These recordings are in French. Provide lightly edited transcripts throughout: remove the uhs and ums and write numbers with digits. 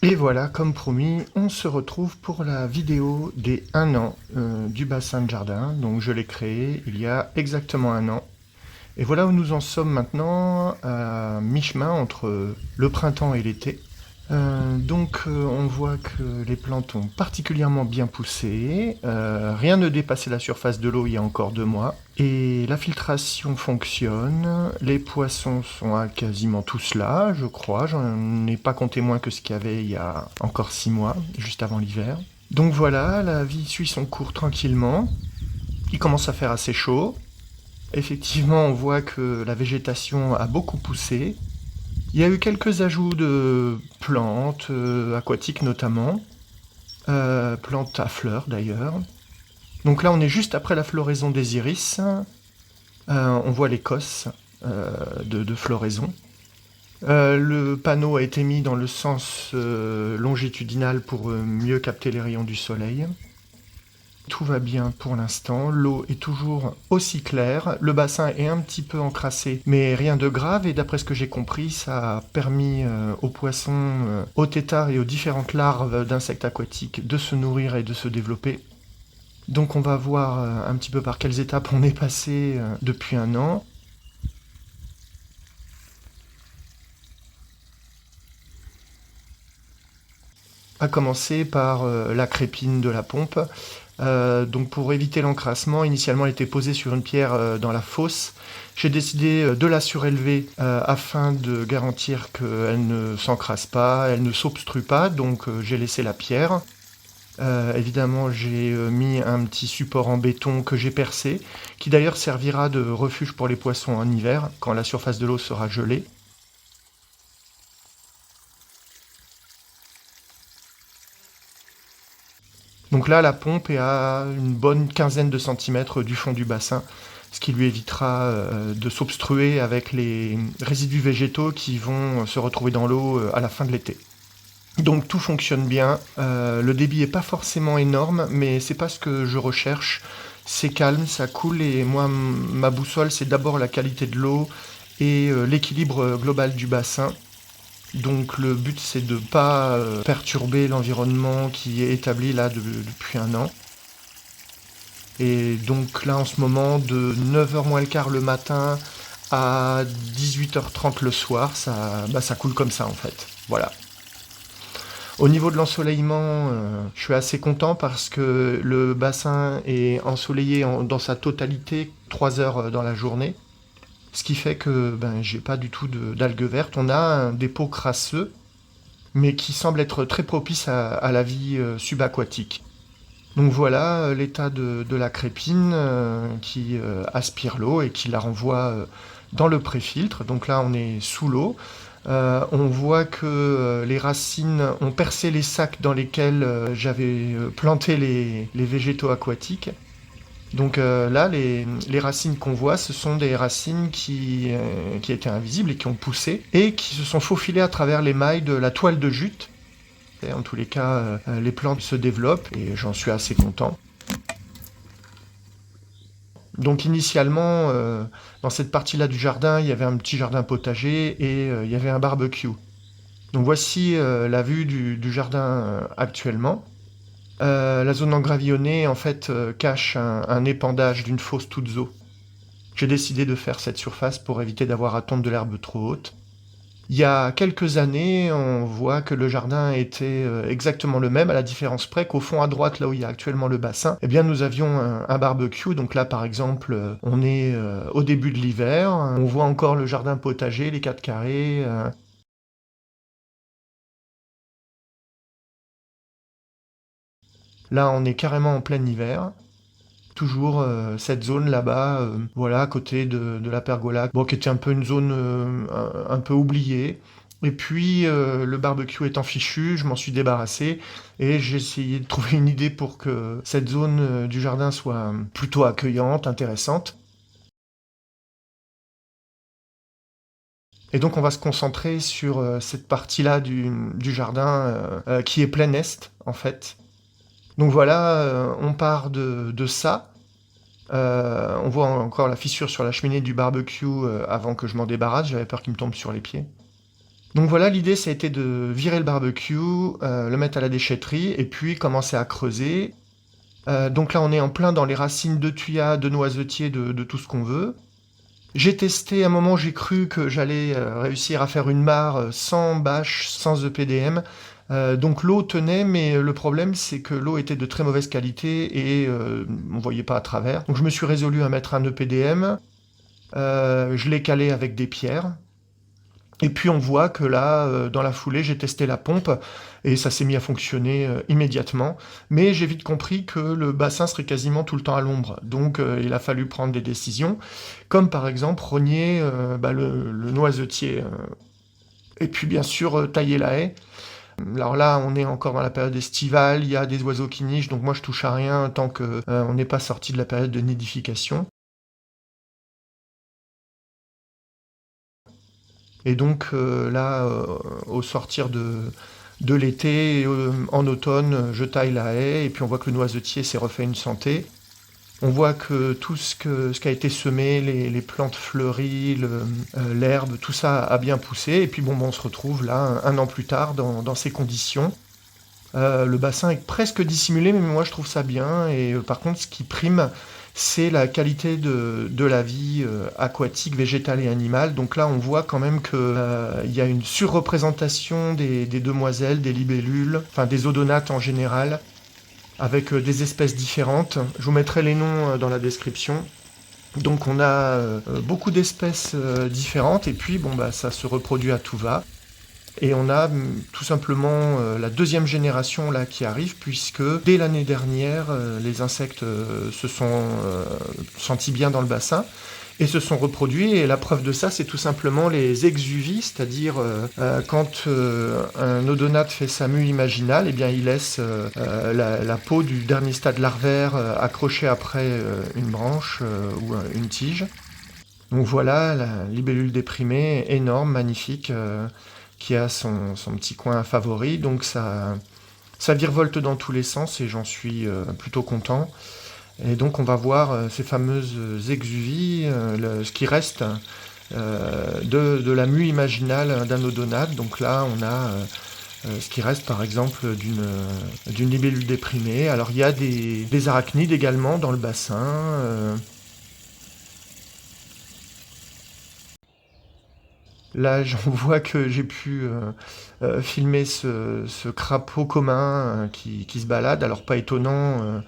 Et voilà, comme promis, on se retrouve pour la vidéo des 1 an du bassin de jardin. Donc je l'ai créé il y a exactement 1 an. Et voilà où nous en sommes maintenant, à mi-chemin entre le printemps et l'été. On voit que les plantes ont particulièrement bien poussé. Rien ne dépassait la surface de l'eau il y a encore 2 mois. Et la filtration fonctionne. Les poissons sont à quasiment tous là, je crois. J'en ai pas compté moins que ce qu'il y avait il y a encore 6 mois, juste avant l'hiver. Donc voilà, la vie suit son cours tranquillement. Il commence à faire assez chaud. Effectivement, on voit que la végétation a beaucoup poussé. Il y a eu quelques ajouts de plantes, aquatiques notamment, plantes à fleurs d'ailleurs. Donc là, on est juste après la floraison des iris. On voit l'écosse de floraison. Le panneau a été mis dans le sens longitudinal pour mieux capter les rayons du soleil. Tout va bien pour l'instant, l'eau est toujours aussi claire, le bassin est un petit peu encrassé, mais rien de grave, et d'après ce que j'ai compris, ça a permis aux poissons, aux têtards et aux différentes larves d'insectes aquatiques de se nourrir et de se développer. Donc on va voir un petit peu par quelles étapes on est passé depuis 1 an. À commencer par la crépine de la pompe. Donc pour éviter l'encrassement, initialement elle était posée sur une pierre dans la fosse. J'ai décidé de la surélever afin de garantir qu'elle ne s'encrasse pas, elle ne s'obstrue pas, donc j'ai laissé la pierre. Évidemment, j'ai mis un petit support en béton que j'ai percé, qui d'ailleurs servira de refuge pour les poissons en hiver, quand la surface de l'eau sera gelée. Donc là, la pompe est à une bonne quinzaine de centimètres du fond du bassin, ce qui lui évitera de s'obstruer avec les résidus végétaux qui vont se retrouver dans l'eau à la fin de l'été. Donc tout fonctionne bien, le débit est pas forcément énorme, mais c'est pas ce que je recherche. C'est calme, ça coule, et moi, ma boussole, c'est d'abord la qualité de l'eau et l'équilibre global du bassin. Donc le but, c'est de ne pas perturber l'environnement qui est établi là depuis 1 an. Et donc là, en ce moment, de 9h moins le quart le matin à 18h30 le soir, ça coule comme ça en fait. Voilà. Au niveau de l'ensoleillement, je suis assez content parce que le bassin est ensoleillé dans sa totalité 3 heures dans la journée. Ce qui fait que j'ai pas du tout d'algues vertes. On a un dépôt crasseux, mais qui semble être très propice à la vie subaquatique. Donc voilà l'état de la crépine qui aspire l'eau et qui la renvoie dans le pré-filtre. Donc là, on est sous l'eau. On voit que les racines ont percé les sacs dans lesquels j'avais planté les végétaux aquatiques. Donc là, les racines qu'on voit, ce sont des racines qui étaient invisibles et qui ont poussé et qui se sont faufilées à travers les mailles de la toile de jute. Et en tous les cas, les plantes se développent et j'en suis assez content. Donc initialement, dans cette partie-là du jardin, il y avait un petit jardin potager et il y avait un barbecue. Donc voici la vue du jardin actuellement. La zone engravillonnée, en fait, cache un épandage d'une fosse toute eau. J'ai décidé de faire cette surface pour éviter d'avoir à tondre de l'herbe trop haute. Il y a quelques années, on voit que le jardin était exactement le même, à la différence près qu'au fond à droite, là où il y a actuellement le bassin, eh bien nous avions un barbecue. Donc là, par exemple, on est au début de l'hiver, on voit encore le jardin potager, les 4 carrés. Là, on est carrément en plein hiver. Toujours cette zone là-bas, voilà, à côté de la pergola, bon, qui était un peu une zone un peu oubliée. Et puis le barbecue étant fichu, je m'en suis débarrassé et j'ai essayé de trouver une idée pour que cette zone du jardin soit plutôt accueillante, intéressante. Et donc on va se concentrer sur cette partie-là du jardin qui est plein est, en fait. Donc voilà, on part de ça. On voit encore la fissure sur la cheminée du barbecue avant que je m'en débarrasse, j'avais peur qu'il me tombe sur les pieds. Donc voilà, l'idée, ça a été de virer le barbecue, le mettre à la déchetterie et puis commencer à creuser. Donc là, on est en plein dans les racines de thuya, de noisetier, de tout ce qu'on veut. J'ai testé, à un moment, j'ai cru que j'allais réussir à faire une mare sans bâche, sans EPDM. Donc l'eau tenait, mais le problème, c'est que l'eau était de très mauvaise qualité et on voyait pas à travers. Donc je me suis résolu à mettre un EPDM. Je l'ai calé avec des pierres. Et puis on voit que là, dans la foulée, j'ai testé la pompe et ça s'est mis à fonctionner immédiatement. Mais j'ai vite compris que le bassin serait quasiment tout le temps à l'ombre. Donc il a fallu prendre des décisions, comme par exemple rogner le noisetier. Et puis bien sûr tailler la haie. Alors là, on est encore dans la période estivale, il y a des oiseaux qui nichent, donc moi je touche à rien tant que on n'est pas sorti de la période de nidification. Et donc là, au sortir de l'été, en automne, je taille la haie et puis on voit que le noisetier s'est refait une santé. On voit que tout ce qui a été semé, les plantes fleuries, l'herbe, tout ça a bien poussé. Et puis bon, on se retrouve là, un an plus tard, dans ces conditions. Le bassin est presque dissimulé, mais moi je trouve ça bien. Et par contre, ce qui prime, c'est la qualité de la vie aquatique, végétale et animale. Donc là, on voit quand même qu'il y a une surreprésentation des demoiselles, des libellules, enfin des odonates en général, avec des espèces différentes. Je vous mettrai les noms dans la description. Donc on a beaucoup d'espèces différentes et puis bon bah ça se reproduit à tout va. Et on a tout simplement la deuxième génération là qui arrive, puisque dès l'année dernière, les insectes se sont sentis bien dans le bassin et se sont reproduits. Et la preuve de ça, c'est tout simplement les exuvies, c'est-à-dire quand un odonate fait sa mue imaginale, eh bien, il laisse la peau du dernier stade larvaire accrochée après une branche ou une tige. Donc voilà, la libellule déprimée, énorme, magnifique, qui a son petit coin favori. Donc ça virevolte dans tous les sens et j'en suis plutôt content. Et donc on va voir ces fameuses exuvies, ce qui reste de la mue imaginale d'un odonate. Donc là on a ce qui reste par exemple d'une libellule déprimée. Alors il y a des arachnides également dans le bassin. Là, j'en vois que j'ai pu filmer ce crapaud commun qui se balade. Alors, pas étonnant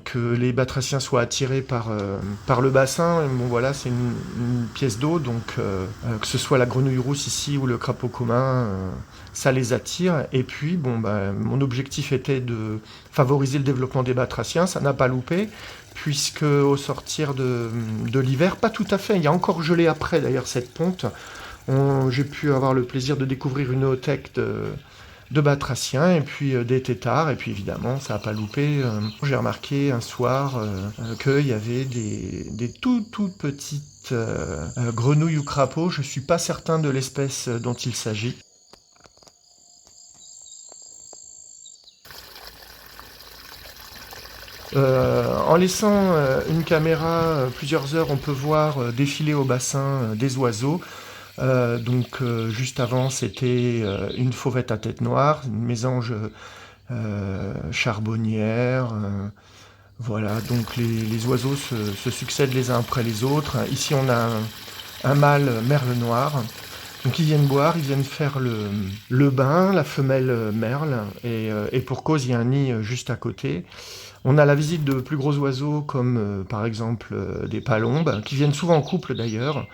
que les batraciens soient attirés par le bassin. Bon, voilà, c'est une pièce d'eau, donc que ce soit la grenouille rousse ici ou le crapaud commun, ça les attire. Et puis, bon, bah, mon objectif était de favoriser le développement des batraciens. Ça n'a pas loupé, puisque au sortir de l'hiver, pas tout à fait, il y a encore gelé après d'ailleurs cette ponte, j'ai pu avoir le plaisir de découvrir une ootech de batraciens et puis des têtards, et puis évidemment ça n'a pas loupé. J'ai remarqué un soir qu'il y avait des toutes petites grenouilles ou crapauds, je ne suis pas certain de l'espèce dont il s'agit. En laissant une caméra plusieurs heures, on peut voir défiler au bassin des oiseaux. Donc juste avant, c'était une fauvette à tête noire, une mésange charbonnière. Voilà, donc les oiseaux se succèdent les uns après les autres. Ici, on a un mâle merle noir. Donc ils viennent boire, ils viennent faire le bain, la femelle merle, et pour cause, il y a un nid juste à côté. On a la visite de plus gros oiseaux comme par exemple des palombes, qui viennent souvent en couple d'ailleurs,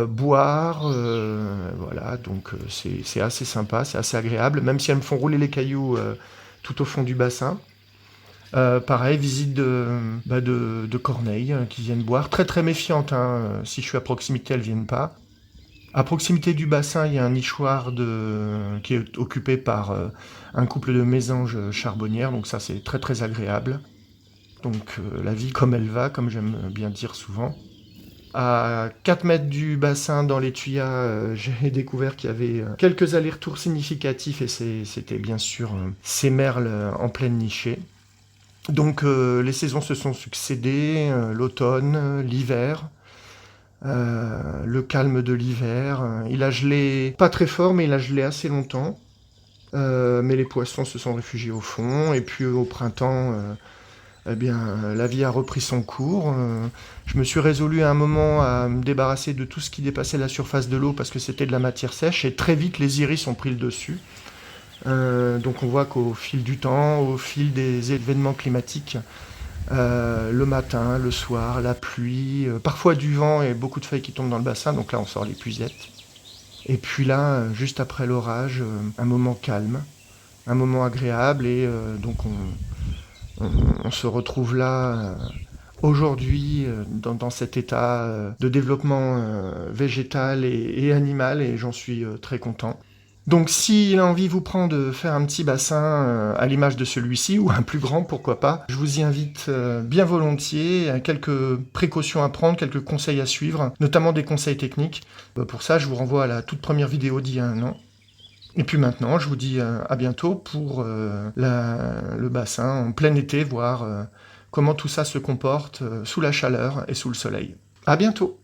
boire, voilà, donc c'est assez sympa, c'est assez agréable, même si elles me font rouler les cailloux tout au fond du bassin. Pareil, visite de corneilles qui viennent boire, très très méfiantes, hein, si je suis à proximité, elles viennent pas. À proximité du bassin, il y a un nichoir qui est occupé par un couple de mésanges charbonnières, donc ça c'est très très agréable. Donc la vie comme elle va, comme j'aime bien dire souvent. À 4 mètres du bassin, dans les tuyas, j'ai découvert qu'il y avait quelques allers-retours significatifs et c'était bien sûr ces merles en pleine nichée. Donc les saisons se sont succédées, l'automne, l'hiver. le calme de l'hiver. Il a gelé, pas très fort, mais il a gelé assez longtemps. Mais les poissons se sont réfugiés au fond. Et puis au printemps, eh bien, la vie a repris son cours. Je me suis résolu à un moment à me débarrasser de tout ce qui dépassait la surface de l'eau parce que c'était de la matière sèche. Et très vite, les iris ont pris le dessus. Donc on voit qu'au fil du temps, au fil des événements climatiques, le matin, le soir, la pluie, parfois du vent et beaucoup de feuilles qui tombent dans le bassin, donc là on sort les puisettes. Et puis là, juste après l'orage, un moment calme, un moment agréable, et donc on se retrouve là aujourd'hui dans cet état de développement végétal et animal, et j'en suis très content. Donc si l'envie vous prend de faire un petit bassin à l'image de celui-ci, ou un plus grand, pourquoi pas, je vous y invite bien volontiers, quelques précautions à prendre, quelques conseils à suivre, notamment des conseils techniques. Pour ça, je vous renvoie à la toute première vidéo d'il y a un an. Et puis maintenant, je vous dis à bientôt pour le bassin en plein été, voir comment tout ça se comporte sous la chaleur et sous le soleil. À bientôt!